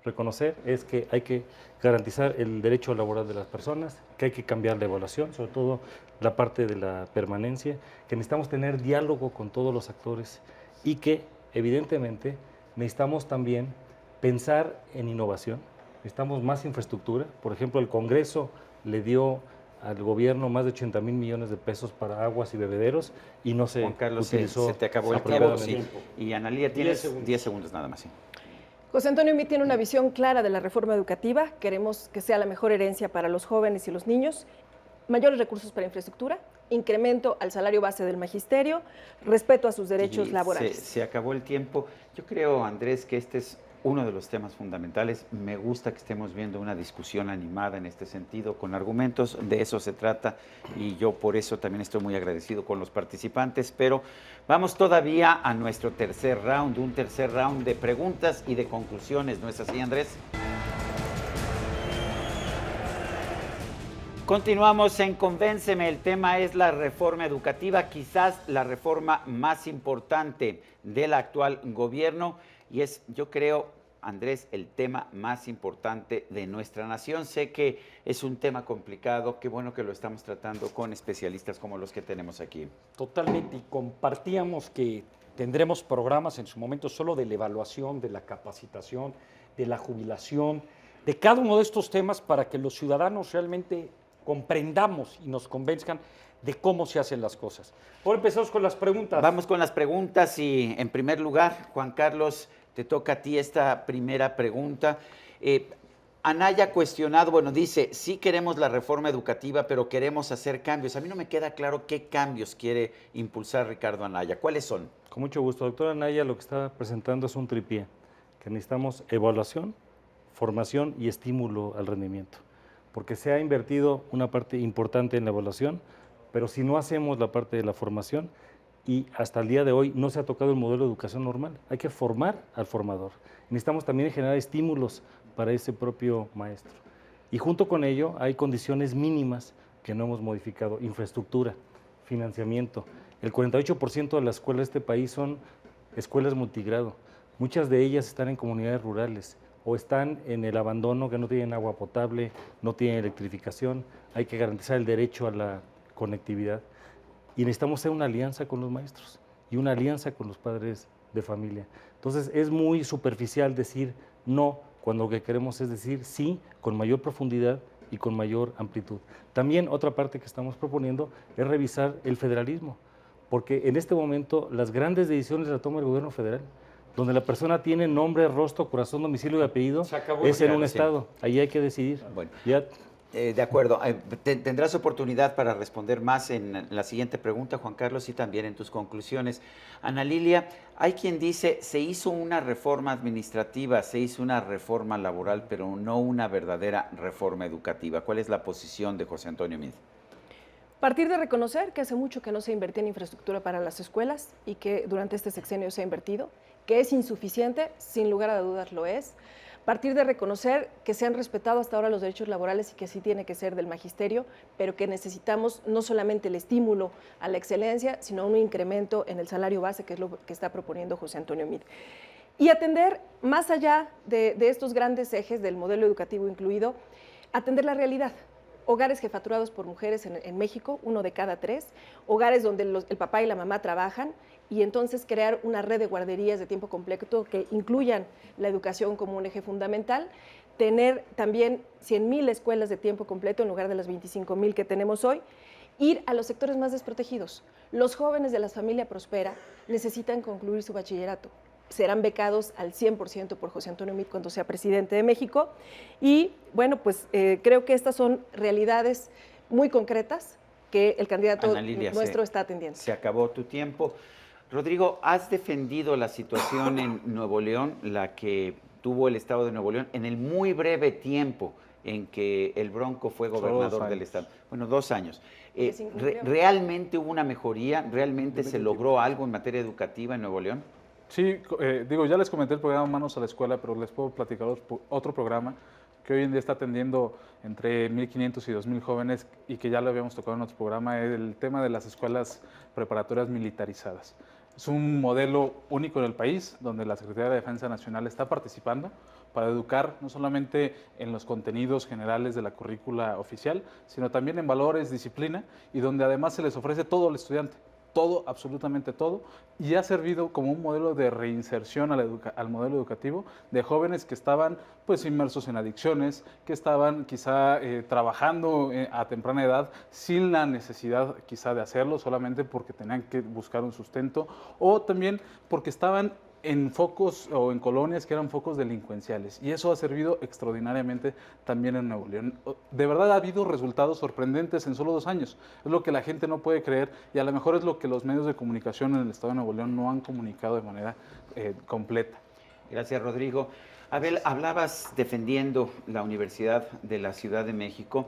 [SPEAKER 5] reconocer es que hay que garantizar el derecho laboral de las personas, que hay que cambiar la evaluación, sobre todo la parte de la permanencia, que necesitamos tener diálogo con todos los actores y que, evidentemente, necesitamos también pensar en innovación, necesitamos más infraestructura. Por ejemplo, el Congreso le dio al gobierno más de 80,000 millones de pesos para aguas y bebederos y no se
[SPEAKER 2] Juan Carlos,
[SPEAKER 5] utilizó
[SPEAKER 2] se te acabó el tiempo.
[SPEAKER 5] apropiadamente.
[SPEAKER 2] Sí. Y Analía, tienes 10 segundos nada más. Sí.
[SPEAKER 6] José Antonio Meade tiene una visión clara de la reforma educativa. Queremos que sea la mejor herencia para los jóvenes y los niños, mayores recursos para infraestructura, incremento al salario base del magisterio, respeto a sus derechos laborales.
[SPEAKER 2] Se acabó el tiempo. Yo creo, Andrés, que este es uno de los temas fundamentales. Me gusta que estemos viendo una discusión animada en este sentido, con argumentos, de eso se trata, y yo por eso también estoy muy agradecido con los participantes, pero vamos todavía a nuestro tercer round, un tercer round de preguntas y de conclusiones, ¿no es así, Andrés? Continuamos en Convénceme. El tema es la reforma educativa, quizás la reforma más importante del actual gobierno, y es, yo creo, Andrés, el tema más importante de nuestra nación. Sé que es un tema complicado, qué bueno que lo estamos tratando con especialistas como los que tenemos aquí.
[SPEAKER 1] Totalmente, y compartíamos que tendremos programas en su momento solo de la evaluación, de la capacitación, de la jubilación, de cada uno de estos temas para que los ciudadanos realmente comprendamos y nos convenzcan de cómo se hacen las cosas. Ahora empezamos con las preguntas.
[SPEAKER 2] Vamos con las preguntas y, en primer lugar, Juan Carlos, te toca a ti esta primera pregunta. Anaya cuestionado, bueno, dice, sí queremos la reforma educativa, pero queremos hacer cambios. A mí no me queda claro qué cambios quiere impulsar Ricardo Anaya. ¿Cuáles son?
[SPEAKER 5] Con mucho gusto. Doctora Anaya lo que está presentando es un tripié, que necesitamos evaluación, formación y estímulo al rendimiento, porque se ha invertido una parte importante en la evaluación, pero si no hacemos la parte de la formación, y hasta el día de hoy no se ha tocado el modelo de educación normal, hay que formar al formador. Necesitamos también generar estímulos para ese propio maestro. Y junto con ello hay condiciones mínimas que no hemos modificado, infraestructura, financiamiento. El 48% de las escuelas de este país son escuelas multigrado. Muchas de ellas están en comunidades rurales o están en el abandono, que no tienen agua potable, no tienen electrificación. Hay que garantizar el derecho a la conectividad. Y necesitamos hacer una alianza con los maestros y una alianza con los padres de familia. Entonces es muy superficial decir no, cuando lo que queremos es decir sí con mayor profundidad y con mayor amplitud. También otra parte que estamos proponiendo es revisar el federalismo, porque en este momento las grandes decisiones las toma el gobierno federal, donde la persona tiene nombre, rostro, corazón, domicilio y apellido,
[SPEAKER 1] Se acabó
[SPEAKER 5] es en
[SPEAKER 2] ya,
[SPEAKER 5] un
[SPEAKER 2] sí.
[SPEAKER 5] estado. Ahí hay que decidir.
[SPEAKER 2] Bueno.
[SPEAKER 5] Ya.
[SPEAKER 2] De acuerdo. Tendrás oportunidad para responder más en la siguiente pregunta, Juan Carlos, y también en tus conclusiones. Ana Lilia, hay quien dice, se hizo una reforma administrativa, se hizo una reforma laboral, pero no una verdadera reforma educativa. ¿Cuál es la posición de José Antonio Meade?
[SPEAKER 6] Partir de reconocer que hace mucho que no se invertía en infraestructura para las escuelas y que durante este sexenio se ha invertido, que es insuficiente, sin lugar a dudas lo es. Partir de reconocer que se han respetado hasta ahora los derechos laborales y que así tiene que ser del magisterio, pero que necesitamos no solamente el estímulo a la excelencia, sino un incremento en el salario base, que es lo que está proponiendo José Antonio Meade. Y atender, más allá de estos grandes ejes del modelo educativo incluido, atender la realidad. Hogares jefaturados por mujeres en México, 1 de cada 3, hogares donde el papá y la mamá trabajan, y entonces crear una red de guarderías de tiempo completo que incluyan la educación como un eje fundamental, tener también 100,000 escuelas de tiempo completo en lugar de las 25,000 que tenemos hoy, ir a los sectores más desprotegidos. Los jóvenes de la familia próspera necesitan concluir su bachillerato. Serán becados al 100% por José Antonio Meade cuando sea presidente de México. Y bueno, pues creo que estas son realidades muy concretas que el candidato
[SPEAKER 2] Ana Lilia,
[SPEAKER 6] nuestro está atendiendo.
[SPEAKER 2] Se acabó tu tiempo. Rodrigo, has defendido la situación en Nuevo León, la que tuvo el Estado de Nuevo León, en el muy breve tiempo en que el Bronco fue gobernador del Estado. Bueno, 2 años.
[SPEAKER 6] Que se incumplió.
[SPEAKER 2] ¿Realmente hubo una mejoría? ¿Realmente se logró algo en materia educativa en Nuevo León?
[SPEAKER 3] Sí, digo, ya les comenté el programa Manos a la Escuela, pero les puedo platicar otro programa que hoy en día está atendiendo entre 1,500 y 2,000 jóvenes y que ya lo habíamos tocado en otro programa, el tema de las escuelas preparatorias militarizadas. Es un modelo único en el país, donde la Secretaría de Defensa Nacional está participando para educar no solamente en los contenidos generales de la currícula oficial, sino también en valores, disciplina, y donde además se les ofrece todo al estudiante. Todo, absolutamente todo, y ha servido como un modelo de reinserción al modelo educativo de jóvenes que estaban pues inmersos en adicciones, que estaban quizá trabajando a temprana edad sin la necesidad quizá de hacerlo, solamente porque tenían que buscar un sustento, o también porque estaban en focos o en colonias que eran focos delincuenciales, y eso ha servido extraordinariamente también en Nuevo León. De verdad ha habido resultados sorprendentes en solo 2 años, es lo que la gente no puede creer, y a lo mejor es lo que los medios de comunicación en el Estado de Nuevo León no han comunicado de manera completa.
[SPEAKER 2] Gracias, Rodrigo. Abel, hablabas defendiendo la Universidad de la Ciudad de México,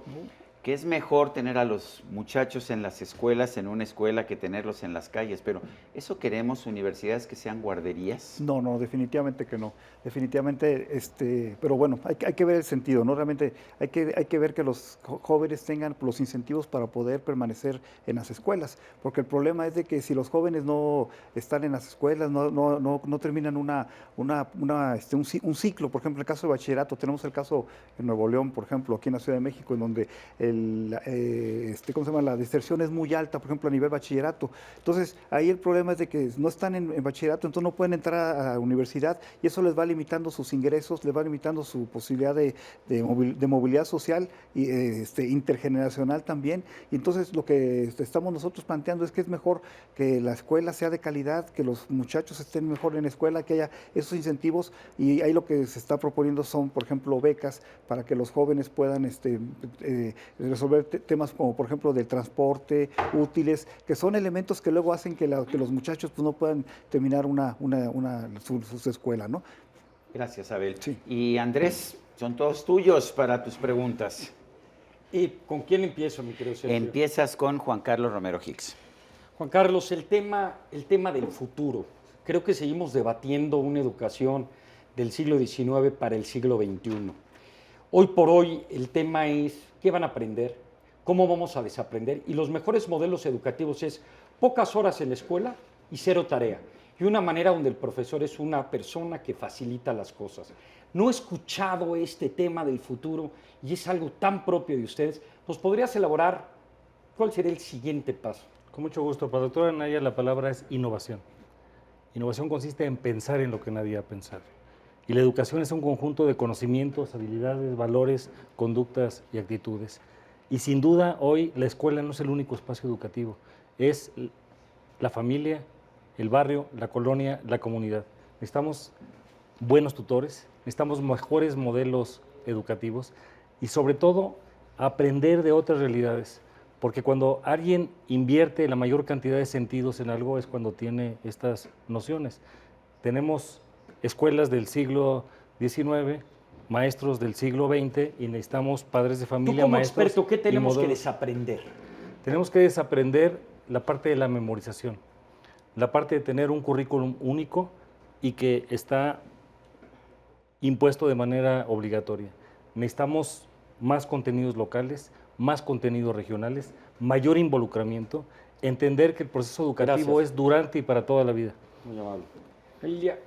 [SPEAKER 2] que es mejor tener a los muchachos en las escuelas, en una escuela, que tenerlos en las calles, pero ¿eso queremos, universidades que sean guarderías?
[SPEAKER 4] No, no, definitivamente que no. Definitivamente, pero bueno, hay que ver el sentido, ¿no? Realmente hay que ver que los jóvenes tengan los incentivos para poder permanecer en las escuelas, porque el problema es de que si los jóvenes no están en las escuelas, no terminan un ciclo. Por ejemplo, el caso de bachillerato, tenemos el caso en Nuevo León, por ejemplo, aquí en la Ciudad de México, en donde ¿cómo se llama? La deserción es muy alta, por ejemplo, a nivel bachillerato. Entonces, ahí el problema es de que no están en bachillerato, entonces no pueden entrar a la universidad y eso les va limitando sus ingresos, les va limitando su posibilidad de movilidad social y intergeneracional también. Y entonces lo que estamos nosotros planteando es que es mejor que la escuela sea de calidad, que los muchachos estén mejor en la escuela, que haya esos incentivos, y ahí lo que se está proponiendo son, por ejemplo, becas para que los jóvenes puedan resolver temas como, por ejemplo, del transporte, útiles, que son elementos que luego hacen que los muchachos pues, no puedan terminar su escuela, ¿no?
[SPEAKER 2] Gracias, Abel.
[SPEAKER 4] Sí.
[SPEAKER 2] Y Andrés, son todos tuyos para tus preguntas.
[SPEAKER 1] ¿Y con quién empiezo, mi querido Sergio?
[SPEAKER 2] Empiezas con Juan Carlos Romero Hicks.
[SPEAKER 1] Juan Carlos, el tema del futuro. Creo que seguimos debatiendo una educación del siglo XIX para el siglo XXI. Hoy por hoy el tema es qué van a aprender, cómo vamos a desaprender, y los mejores modelos educativos es pocas horas en la escuela y cero tarea, y una manera donde el profesor es una persona que facilita las cosas. No he escuchado este tema del futuro y es algo tan propio de ustedes. ¿Nos podrías elaborar cuál sería el siguiente paso?
[SPEAKER 5] Con mucho gusto. Para la doctora Anaya la palabra es innovación. Innovación consiste en pensar en lo que nadie ha pensado. Y la educación es un conjunto de conocimientos, habilidades, valores, conductas y actitudes. Y sin duda hoy la escuela no es el único espacio educativo, es la familia, el barrio, la colonia, la comunidad. Necesitamos buenos tutores, necesitamos mejores modelos educativos y sobre todo aprender de otras realidades. Porque cuando alguien invierte la mayor cantidad de sentidos en algo es cuando tiene estas nociones. Tenemos escuelas del siglo XIX, maestros del siglo XX y necesitamos padres de familia,
[SPEAKER 1] Tú como
[SPEAKER 5] maestros.
[SPEAKER 1] experto, ¿qué
[SPEAKER 5] y
[SPEAKER 1] tenemos que
[SPEAKER 5] modelos.
[SPEAKER 1] desaprender?
[SPEAKER 5] Tenemos que desaprender la parte de la memorización, la parte de tener un currículum único y que está impuesto de manera obligatoria. Necesitamos más contenidos locales, más contenidos regionales, mayor involucramiento, entender que el proceso educativo
[SPEAKER 1] Gracias.
[SPEAKER 5] es durante y para toda la vida.
[SPEAKER 1] Muy amable. Ella-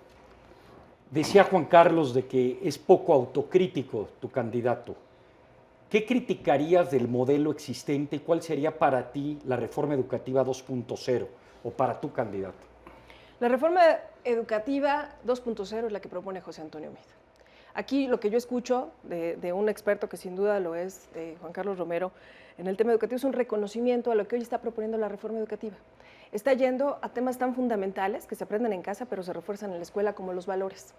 [SPEAKER 1] Decía Juan Carlos de que es poco autocrítico tu candidato. ¿Qué criticarías del modelo existente y cuál sería para ti la reforma educativa 2.0 o para tu candidato?
[SPEAKER 6] La reforma educativa 2.0 es la que propone José Antonio Meade. Aquí lo que yo escucho de un experto que sin duda lo es, Juan Carlos Romero, en el tema educativo es un reconocimiento a lo que hoy está proponiendo la reforma educativa. Está yendo a temas tan fundamentales que se aprenden en casa pero se refuerzan en la escuela como los valores.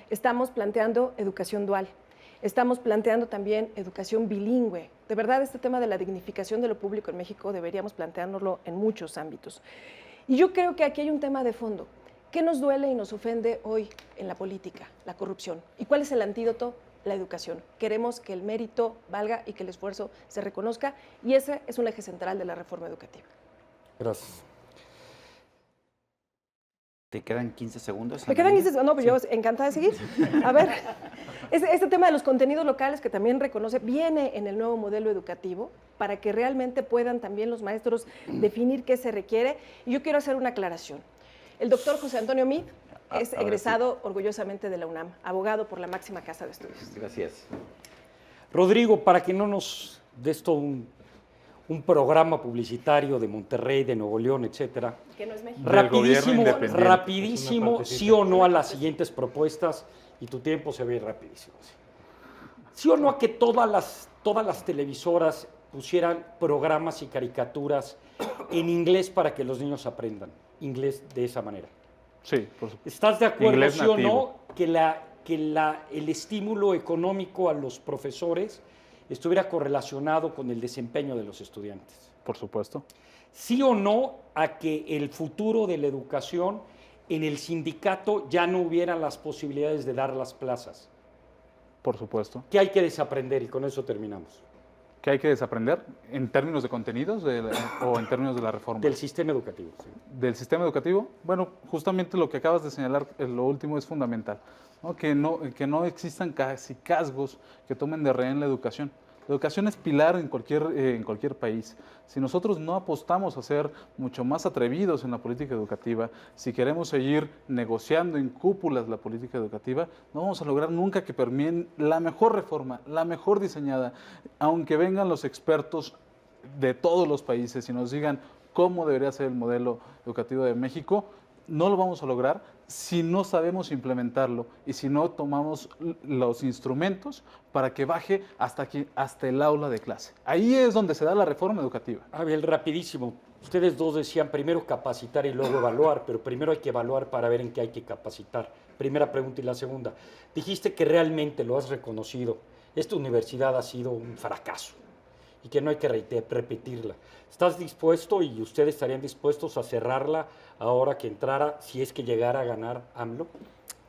[SPEAKER 6] Estamos planteando educación dual. Estamos planteando también educación bilingüe. De verdad, este tema de la dignificación de lo público en México deberíamos planteárnoslo en muchos ámbitos. Y yo creo que aquí hay un tema de fondo. ¿Qué nos duele y nos ofende hoy en la política? La corrupción. ¿Y cuál es el antídoto? La educación. Queremos que el mérito valga y que el esfuerzo se reconozca, y ese es un eje central de la reforma educativa.
[SPEAKER 1] Gracias.
[SPEAKER 2] ¿Te quedan 15 segundos?
[SPEAKER 6] Me quedan
[SPEAKER 2] Analía?
[SPEAKER 6] 15 no, pues yo encantada de seguir. A ver, este tema de los contenidos locales que también reconoce, viene en el nuevo modelo educativo para que realmente puedan también los maestros definir qué se requiere. Y yo quiero hacer una aclaración. El doctor José Antonio Meade es
[SPEAKER 2] ahora
[SPEAKER 6] egresado orgullosamente de la UNAM, abogado por la máxima casa de estudios.
[SPEAKER 2] Gracias.
[SPEAKER 1] Rodrigo, para que no nos des todo un programa publicitario de Monterrey, de Nuevo León, etcétera.
[SPEAKER 6] Que no es México.
[SPEAKER 3] Del gobierno independiente.
[SPEAKER 1] Rapidísimo, sí o no a las siguientes propuestas, y tu tiempo se ve rapidísimo. Sí o no a que todas las televisoras pusieran programas y caricaturas en inglés para que los niños aprendan inglés de esa manera.
[SPEAKER 3] Sí, por supuesto.
[SPEAKER 1] ¿Estás de acuerdo,
[SPEAKER 3] Inglés
[SPEAKER 1] sí o
[SPEAKER 3] nativo.
[SPEAKER 1] no, el estímulo económico a los profesores estuviera correlacionado con el desempeño de los estudiantes?
[SPEAKER 3] Por supuesto.
[SPEAKER 1] ¿Sí o no a que el futuro de la educación en el sindicato ya no hubiera las posibilidades de dar las plazas?
[SPEAKER 3] Por supuesto.
[SPEAKER 1] ¿Qué hay que desaprender? Y con eso terminamos.
[SPEAKER 3] ¿Qué hay que desaprender en términos de contenidos o en términos de la reforma?
[SPEAKER 1] Del sistema educativo. Sí.
[SPEAKER 3] Del sistema educativo. Bueno, justamente lo que acabas de señalar, lo último es fundamental, ¿no? Que no existan casi casgos que tomen de rehén la educación. La educación es pilar en cualquier país. Si nosotros no apostamos a ser mucho más atrevidos en la política educativa, si queremos seguir negociando en cúpulas la política educativa, no vamos a lograr nunca que permeen la mejor reforma, la mejor diseñada, aunque vengan los expertos de todos los países y nos digan cómo debería ser el modelo educativo de México, no lo vamos a lograr si no sabemos implementarlo y si no tomamos los instrumentos para que baje hasta el aula de clase. Ahí es donde se da la reforma educativa.
[SPEAKER 1] Abel, rapidísimo. Ustedes dos decían primero capacitar y luego evaluar, pero primero hay que evaluar para ver en qué hay que capacitar. Primera pregunta y la segunda. Dijiste que realmente lo has reconocido. Esta universidad ha sido un fracaso y que no hay que repetirla. ¿Estás dispuesto y ustedes estarían dispuestos a cerrarla ahora que entrara, si es que llegara a ganar AMLO?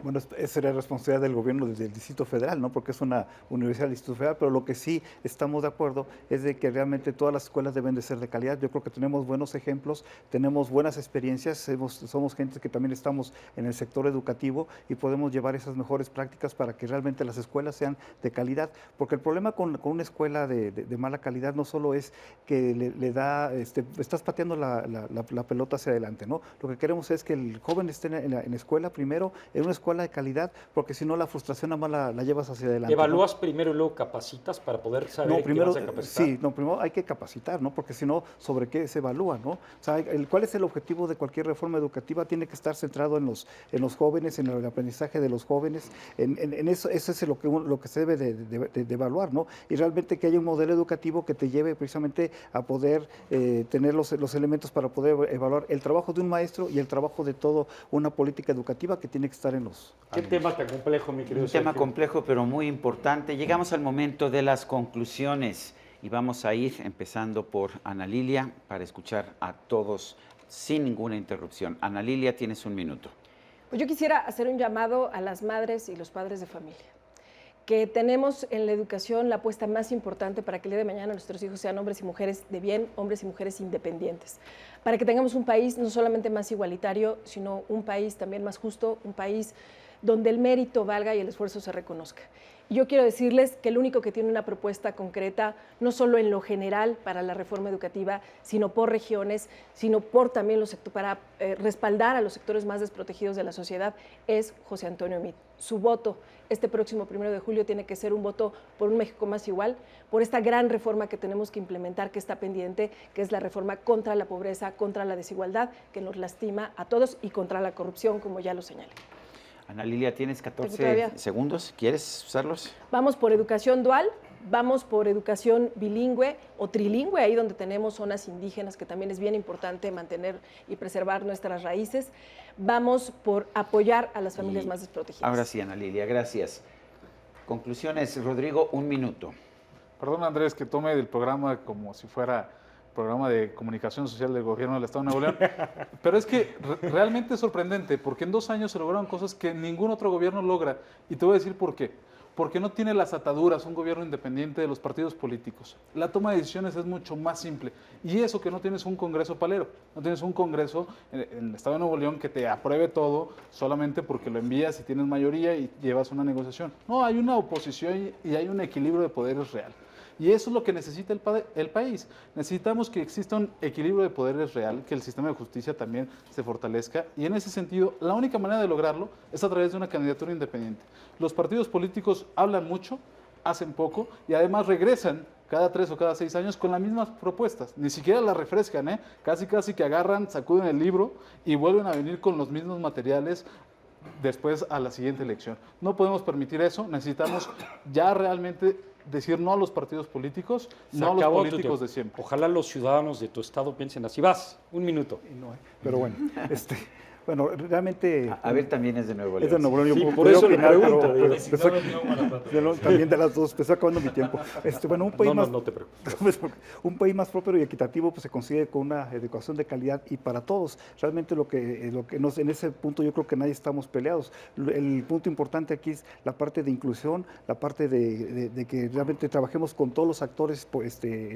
[SPEAKER 4] Bueno, esa sería responsabilidad del gobierno del Distrito Federal, ¿no? Porque es una universidad del Distrito Federal, pero lo que sí estamos de acuerdo es de que realmente todas las escuelas deben de ser de calidad. Yo creo que tenemos buenos ejemplos, tenemos buenas experiencias, somos gente que también estamos en el sector educativo y podemos llevar esas mejores prácticas para que realmente las escuelas sean de calidad, porque el problema con una escuela de mala calidad no solo es que le da, estás pateando la pelota hacia adelante, ¿no? Lo que queremos es que el joven esté en la escuela primero, en una escuela de calidad, porque si no la frustración nada más la llevas hacia adelante.
[SPEAKER 1] ¿Evalúas
[SPEAKER 4] ¿no?
[SPEAKER 1] primero y luego capacitas para poder saber
[SPEAKER 4] No, primero,
[SPEAKER 1] qué vas a capacitar?
[SPEAKER 4] sí, no, primero hay que capacitar, ¿no? Porque si no, ¿sobre qué se evalúa, no? O sea, ¿cuál es el objetivo de cualquier reforma educativa? Tiene que estar centrado en los jóvenes, en el aprendizaje de los jóvenes, en eso es lo que se debe de evaluar, ¿no? Y realmente que haya un modelo educativo que te lleve precisamente a poder tener los elementos para poder evaluar el trabajo de un maestro y el trabajo de toda una política educativa que tiene que estar en los
[SPEAKER 1] ¿Qué tema tan complejo, mi querido
[SPEAKER 2] Un tema
[SPEAKER 1] Sergio?
[SPEAKER 2] complejo, pero muy importante. Llegamos al momento de las conclusiones y vamos a ir empezando por Ana Lilia para escuchar a todos sin ninguna interrupción. Ana Lilia, tienes un minuto.
[SPEAKER 6] Pues yo quisiera hacer un llamado a las madres y los padres de familia, que tenemos en la educación la apuesta más importante para que el día de mañana nuestros hijos sean hombres y mujeres de bien, hombres y mujeres independientes, para que tengamos un país no solamente más igualitario, sino un país también más justo, un país donde el mérito valga y el esfuerzo se reconozca. Y yo quiero decirles que el único que tiene una propuesta concreta, no solo en lo general para la reforma educativa, sino por regiones, sino por también para respaldar a los sectores más desprotegidos de la sociedad, es José Antonio Meade. Su voto este próximo 1 de julio tiene que ser un voto por un México más igual, por esta gran reforma que tenemos que implementar, que está pendiente, que es la reforma contra la pobreza, contra la desigualdad, que nos lastima a todos, y contra la corrupción, como ya lo señalé.
[SPEAKER 2] Ana Lilia, tienes 14 segundos. ¿Quieres usarlos?
[SPEAKER 6] Vamos por educación dual, vamos por educación bilingüe o trilingüe, ahí donde tenemos zonas indígenas, que también es bien importante mantener y preservar nuestras raíces. Vamos por apoyar a las familias más desprotegidas.
[SPEAKER 2] Ahora sí, Ana Lilia, gracias. Conclusiones, Rodrigo, un minuto.
[SPEAKER 3] Perdón, Andrés, que tome del programa como si fuera programa de comunicación social del gobierno del Estado de Nuevo León, pero es que realmente es sorprendente, porque en 2 años se lograron cosas que ningún otro gobierno logra, y te voy a decir por qué. Porque no tiene las ataduras un gobierno independiente de los partidos políticos. La toma de decisiones es mucho más simple, y eso que no tienes un Congreso palero, no tienes un Congreso en el Estado de Nuevo León que te apruebe todo solamente porque lo envías y tienes mayoría y llevas una negociación. No, hay una oposición y hay un equilibrio de poderes real. Y eso es lo que necesita el país. Necesitamos que exista un equilibrio de poderes real, que el sistema de justicia también se fortalezca. Y en ese sentido, la única manera de lograrlo es a través de una candidatura independiente. Los partidos políticos hablan mucho, hacen poco y además regresan cada 3 o cada 6 años con las mismas propuestas. Ni siquiera las refrescan, ¿eh? Casi que agarran, sacuden el libro y vuelven a venir con los mismos materiales después a la siguiente elección. No podemos permitir eso. Necesitamos ya realmente decir no a los partidos políticos, no a los políticos de siempre.
[SPEAKER 1] Ojalá los ciudadanos de tu estado piensen así. Vas, un minuto.
[SPEAKER 4] No, pero bueno, bueno, realmente...
[SPEAKER 2] A ver, también es de Nuevo León.
[SPEAKER 4] Es de Nuevo León.
[SPEAKER 1] Sí,
[SPEAKER 4] yo
[SPEAKER 1] por
[SPEAKER 4] puedo
[SPEAKER 1] eso le
[SPEAKER 4] opinar,
[SPEAKER 1] pregunto.
[SPEAKER 4] también de las dos, estoy acabando mi tiempo. Bueno, un país
[SPEAKER 1] No te preocupes.
[SPEAKER 4] un país más próspero y equitativo pues, se consigue con una educación de calidad y para todos. Realmente lo que en ese punto yo creo que nadie estamos peleados. El punto importante aquí es la parte de inclusión, la parte de que realmente trabajemos con todos los actores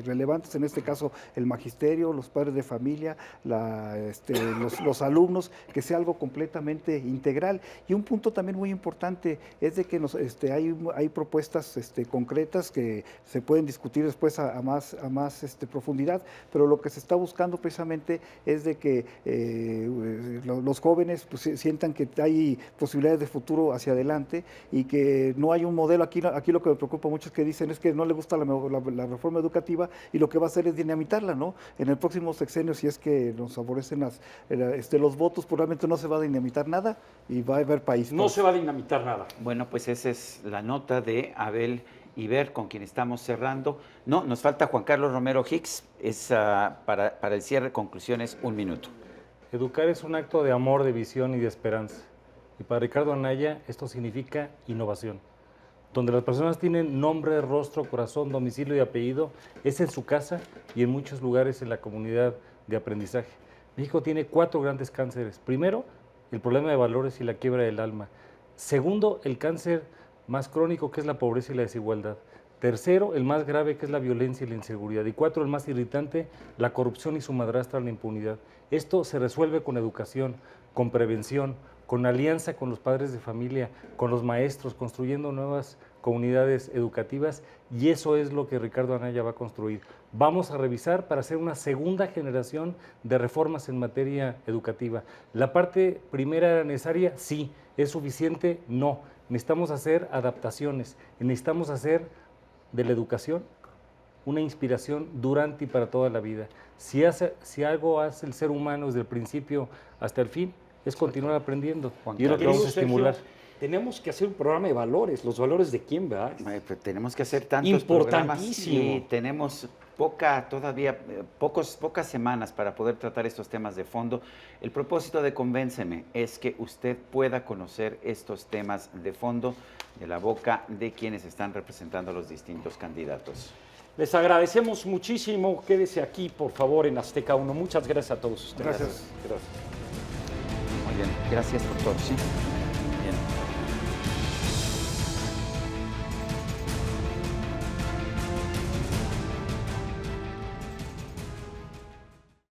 [SPEAKER 4] relevantes, en este caso el magisterio, los padres de familia, los alumnos, que que sea algo completamente integral. Y un punto también muy importante es de que hay propuestas concretas que se pueden discutir después a más profundidad, pero lo que se está buscando precisamente es de que los jóvenes pues, sientan que hay posibilidades de futuro hacia adelante y que no hay un modelo. Aquí lo que me preocupa mucho es que dicen es que no le gusta la reforma educativa y lo que va a hacer es dinamitarla, ¿no? En el próximo sexenio, si es que nos favorecen los votos, pues realmente no se va a dinamitar nada y va a haber país.
[SPEAKER 1] No se va a dinamitar nada.
[SPEAKER 2] Bueno, pues esa es la nota de Abel Iber, con quien estamos cerrando. No, nos falta Juan Carlos Romero Hicks. Es para el cierre, conclusiones, 1 minuto.
[SPEAKER 5] Educar es un acto de amor, de visión y de esperanza. Y para Ricardo Anaya esto significa innovación. Donde las personas tienen nombre, rostro, corazón, domicilio y apellido, es en su casa y en muchos lugares en la comunidad de aprendizaje. México tiene 4 grandes cánceres. Primero, el problema de valores y la quiebra del alma. Segundo, el cáncer más crónico, que es la pobreza y la desigualdad. Tercero, el más grave, que es la violencia y la inseguridad. Y 4, el más irritante, la corrupción y su madrastra, la impunidad. Esto se resuelve con educación, con prevención, con alianza con los padres de familia, con los maestros, construyendo nuevas comunidades educativas, y eso es lo que Ricardo Anaya va a construir. Vamos a revisar para hacer una segunda generación de reformas en materia educativa. ¿La parte primera era necesaria? Sí. ¿Es suficiente? No. Necesitamos hacer adaptaciones, necesitamos hacer de la educación una inspiración durante y para toda la vida. Si algo hace el ser humano desde el principio hasta el fin, es continuar aprendiendo. Y es lo que vamos a estimular.
[SPEAKER 1] Tenemos que hacer un programa de valores. ¿Los valores de quién, verdad?
[SPEAKER 2] Pues tenemos que hacer tantos programas
[SPEAKER 1] Importantísimo.
[SPEAKER 2] y tenemos pocas semanas para poder tratar estos temas de fondo. El propósito de Convénceme es que usted pueda conocer estos temas de fondo de la boca de quienes están representando a los distintos candidatos.
[SPEAKER 1] Les agradecemos muchísimo. Quédese aquí, por favor, en Azteca 1. Muchas gracias a todos ustedes.
[SPEAKER 4] Gracias.
[SPEAKER 2] Muy bien, gracias por todo. Sí.